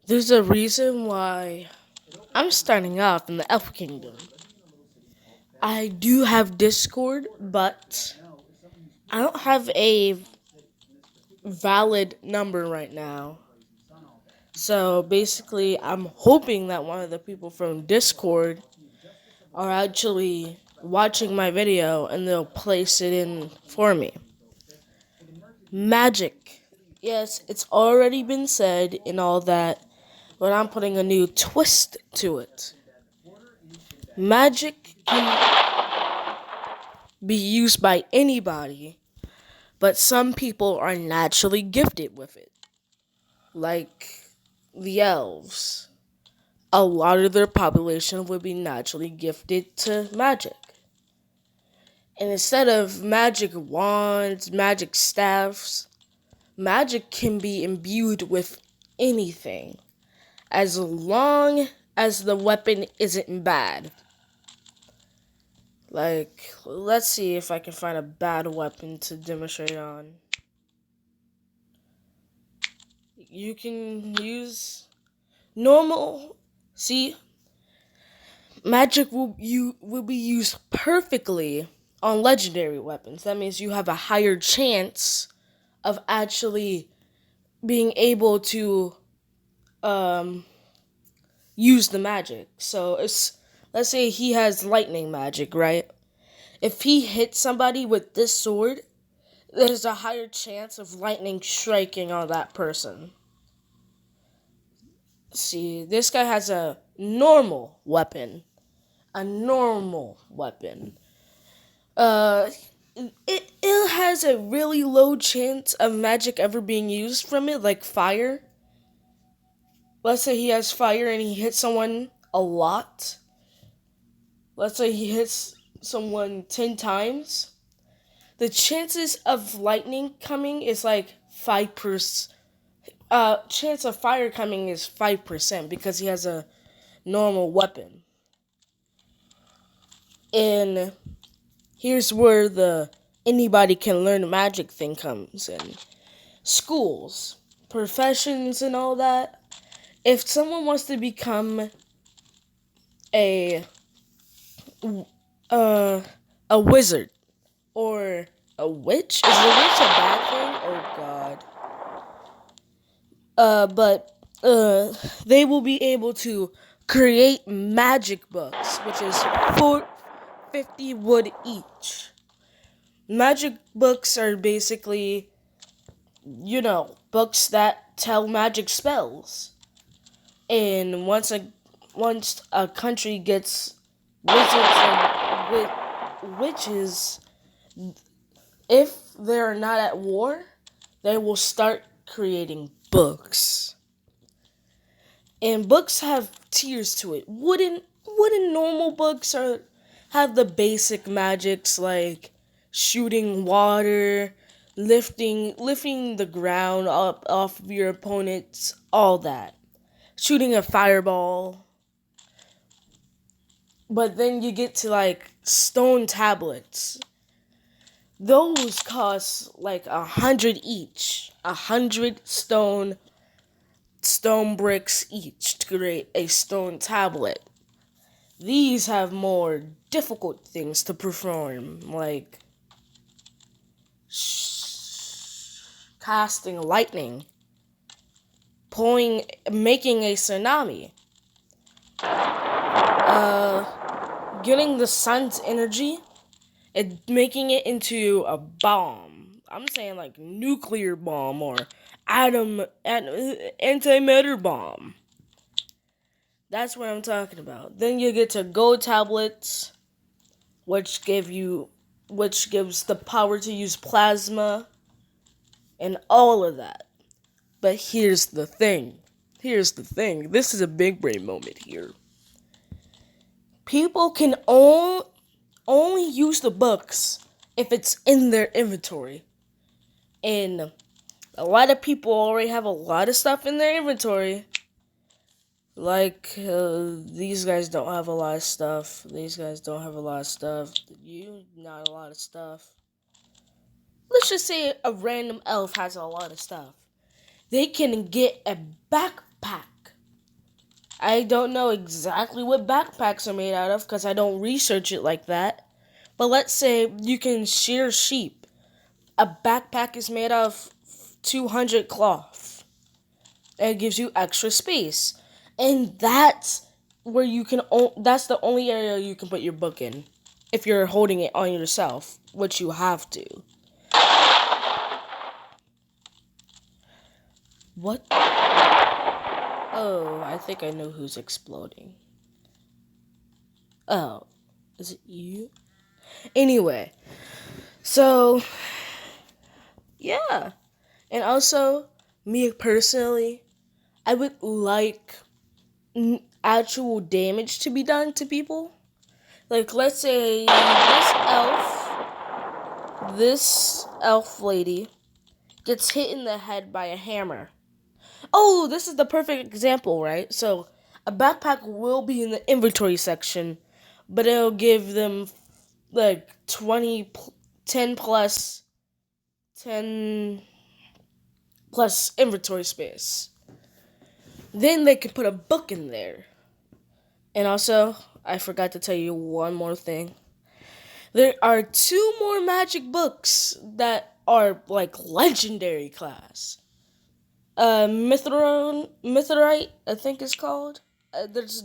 There's a reason why I'm starting off in the Elf Kingdom. I do have Discord, but I don't have a valid number right now. So basically, I'm hoping that one of the people from Discord are actually watching my video and they'll place it in for me. Magic. Yes, it's already been said and all that, but I'm putting a new twist to it. Magic can be used by anybody, but some people are naturally gifted with it. Like the elves. A lot of their population would be naturally gifted to magic. And instead of magic wands, magic staffs, magic can be imbued with anything as long as the weapon isn't bad. Like, let's see if I can find a bad weapon to demonstrate on. You can use normal. See, magic will be used perfectly on legendary weapons. That means you have a higher chance of actually being able to use the magic. So it's, let's say he has lightning magic, right? If he hits somebody with this sword, there's a higher chance of lightning striking on that person. See, this guy has a normal weapon. A normal weapon. It has a really low chance of magic ever being used from it, like fire. Let's say he has fire and he hits someone a lot. Let's say he hits someone 10 times. The chances of lightning coming is like 5%. Chance of fire coming is 5% because he has a normal weapon. And here's where the anybody can learn magic thing comes in. Schools, professions, and all that. If someone wants to become a uh, a wizard or a witch, is a witch a bad thing? Oh God. But they will be able to create magic books, which is 450 wood each. Magic books are basically, books that tell magic spells. And once a country gets wizards and witches, if they're not at war, they will start creating books. And books have tiers to it. Wooden normal books have the basic magics like shooting water, lifting the ground up off of your opponents, all that. Shooting a fireball. But then you get to like stone tablets. Those cost like 100 each. 100 stone bricks each to create a stone tablet. These have more difficult things to perform, like casting lightning, making a tsunami, getting the sun's energy and making it into a bomb. I'm saying like nuclear bomb or antimatter bomb. That's what I'm talking about. Then you get to gold tablets, which gives the power to use plasma and all of that. But here's the thing. This is a big brain moment here. People can only use the books if it's in their inventory. And a lot of people already have a lot of stuff in their inventory. Like, these guys don't have a lot of stuff. You, not a lot of stuff. Let's just say a random elf has a lot of stuff. They can get a backpack I don't know exactly what backpacks are made out of because I don't research it like that. But let's say you can shear sheep. A backpack is made of 200 cloth. It gives you extra space. And that's where you can that's the only area you can put your book in if you're holding it on yourself, which you have to. What? Oh, I think I know who's exploding. Oh, is it you? Anyway, so yeah. And also, me personally, I would like actual damage to be done to people. Like, let's say this elf lady gets hit in the head by a hammer. Oh, this is the perfect example, right? So, a backpack will be in the inventory section, but it'll give them like 10 plus 10 plus inventory space. Then they can put a book in there. And also, I forgot to tell you one more thing. There are 2 more magic books that are like legendary class. Mithrite, I think it's called. There's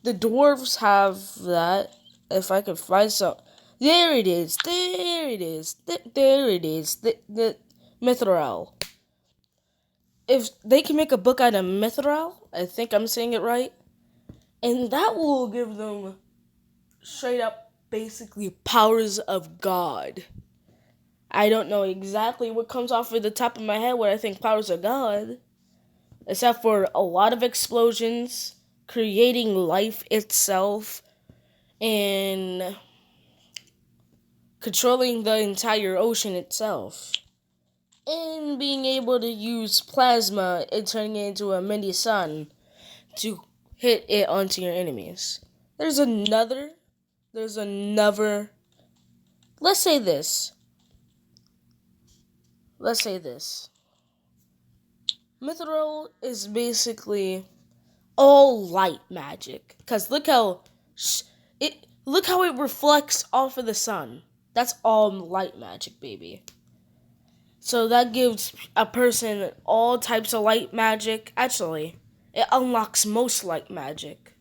the dwarves have that. If I could find some, there it is. There it is. There it is. The Mithril. If they can make a book out of Mithril, I think I'm saying it right, and that will give them straight up basically powers of God. I don't know exactly what comes off of the top of my head when I think powers of God, except for a lot of explosions, creating life itself, and controlling the entire ocean itself, and being able to use plasma and turning it into a mini sun to hit it onto your enemies. There's another. Let's say this. Mithril is basically all light magic. Cause look how it reflects off of the sun. That's all light magic, baby. So that gives a person all types of light magic. Actually, it unlocks most light magic.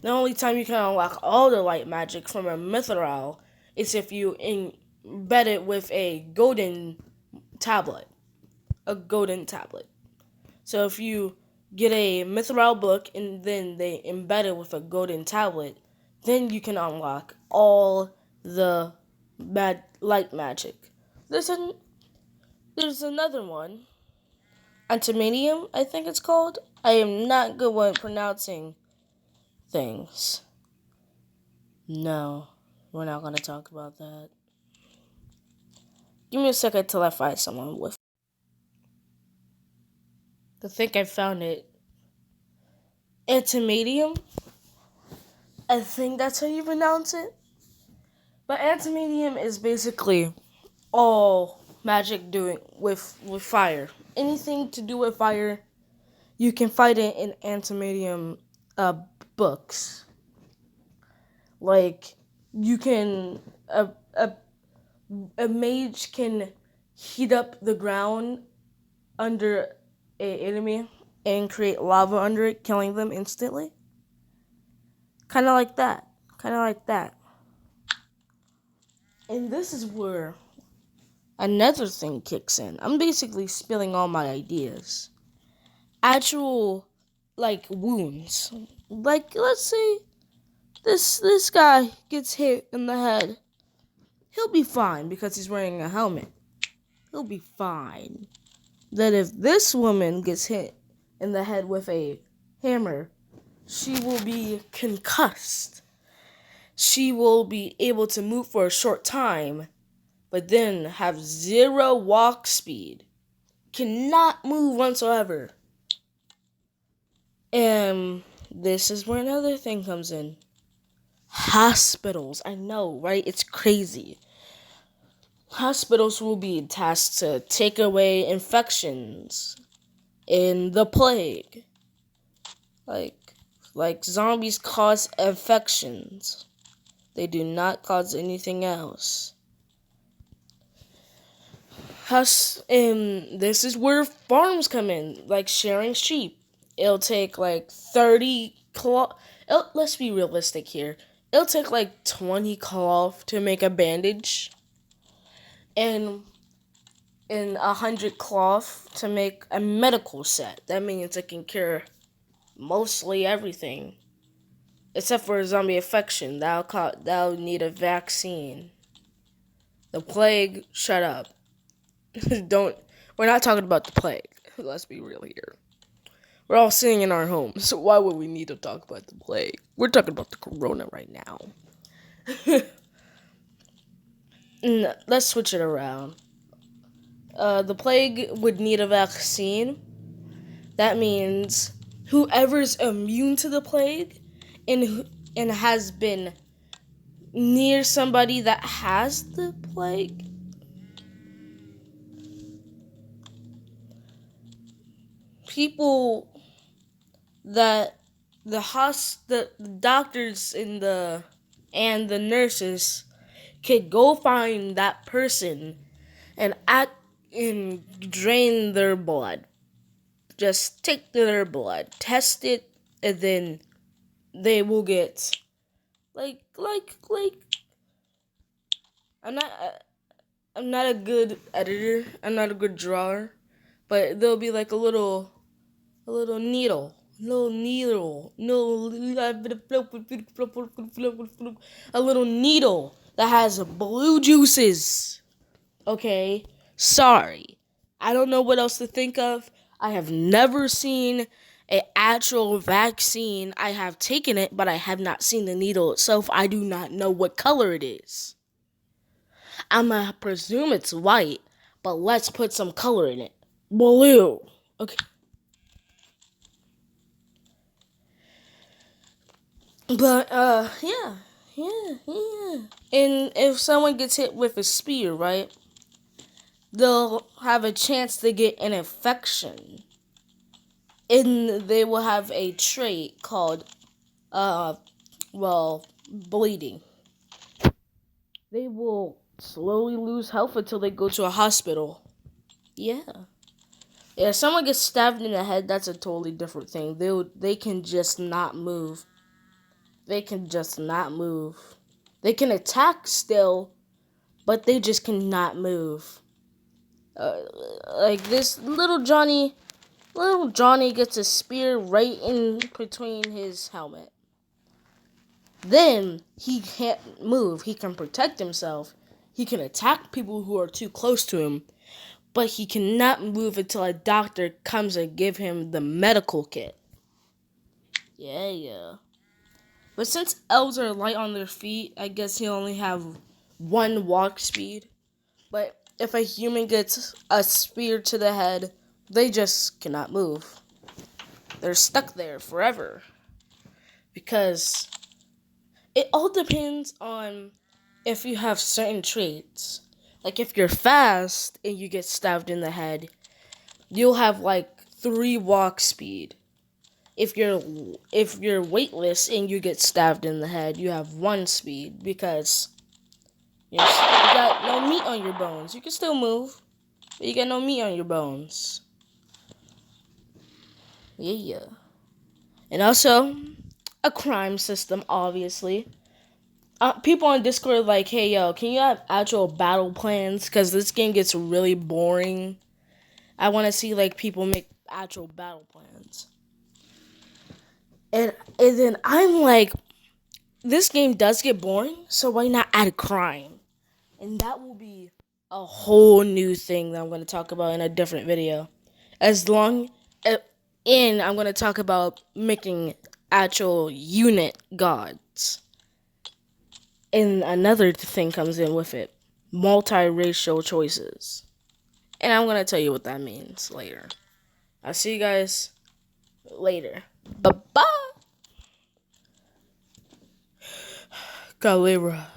The only time you can unlock all the light magic from a mithril is if you embed it with a golden tablet. So if you get a mithril book and then they embed it with a golden tablet, then you can unlock all the light magic. There's another one. Antimanium, I think it's called. I am not good at pronouncing things. No, we're not going to talk about that. Give me a second till I find someone with. I think I found it. Antimanium? I think that's how you pronounce it. But antimanium is basically all magic doing with fire. Anything to do with fire, you can find it in antimanium books. Like, you can a mage can heat up the ground under an enemy and create lava under it, killing them instantly. Kind of like that. And this is where another thing kicks in. I'm basically spilling all my ideas. Actual, like, wounds. Like, let's say this guy gets hit in the head. He'll be fine because he's wearing a helmet. He'll be fine. That if this woman gets hit in the head with a hammer, she will be concussed. She will be able to move for a short time, but then have 0 walk speed. Cannot move whatsoever. And this is where another thing comes in. Hospitals. I know, right? It's crazy. Hospitals will be tasked to take away infections in the plague. Like, zombies cause infections. They do not cause anything else. This is where farms come in, like sharing sheep. It'll take like 30 cloth. Let's be realistic here. It'll take like 20 cloth to make a bandage, and 100 cloth to make a medical set. That means it can cure mostly everything, except for a zombie infection. That'll need a vaccine. The plague, shut up. Don't. We're not talking about the plague. Let's be real here. We're all sitting in our homes, so why would we need to talk about the plague? We're talking about the corona right now. Let's switch it around. The plague would need a vaccine. That means whoever's immune to the plague and has been near somebody that has the plague, people that the doctors and the nurses could go find that person and drain their blood. Just take their blood, test it, and then they will get like I'm not a good editor. I'm not a good drawer, but there'll be like a little needle, a little needle that has blue juices. Okay, sorry, I don't know what else to think of. I have never seen an actual vaccine. I have taken it, but I have not seen the needle itself. I do not know what color it is. I'ma presume it's white, but let's put some color in it. Blue. Okay. But yeah. And if someone gets hit with a spear, right, they'll have a chance to get an infection. And they will have a trait called bleeding. They will slowly lose health until they go to a hospital. Yeah. Yeah, if someone gets stabbed in the head, that's a totally different thing. They can just not move. They can attack still, but they just cannot move. Like this little Johnny gets a spear right in between his helmet. Then he can't move. He can protect himself. He can attack people who are too close to him, but he cannot move until a doctor comes and give him the medical kit. Yeah. But since elves are light on their feet, I guess he only have 1 walk speed. But if a human gets a spear to the head, they just cannot move. They're stuck there forever. Because it all depends on if you have certain traits. Like if you're fast and you get stabbed in the head, you'll have like 3 walk speed. If you're weightless and you get stabbed in the head, you have 1 speed because you got no meat on your bones. You can still move, but you got no meat on your bones. Yeah. And also, a crime system, obviously. People on Discord are like, hey, yo, can you have actual battle plans? Because this game gets really boring. I want to see, like, people make actual battle plans. And then I'm like, this game does get boring, so why not add crime? And that will be a whole new thing that I'm going to talk about in a different video. I'm going to talk about making actual unit gods. And another thing comes in with it. Multiracial choices. And I'm going to tell you what that means later. I'll see you guys later. Bye-bye. Galera.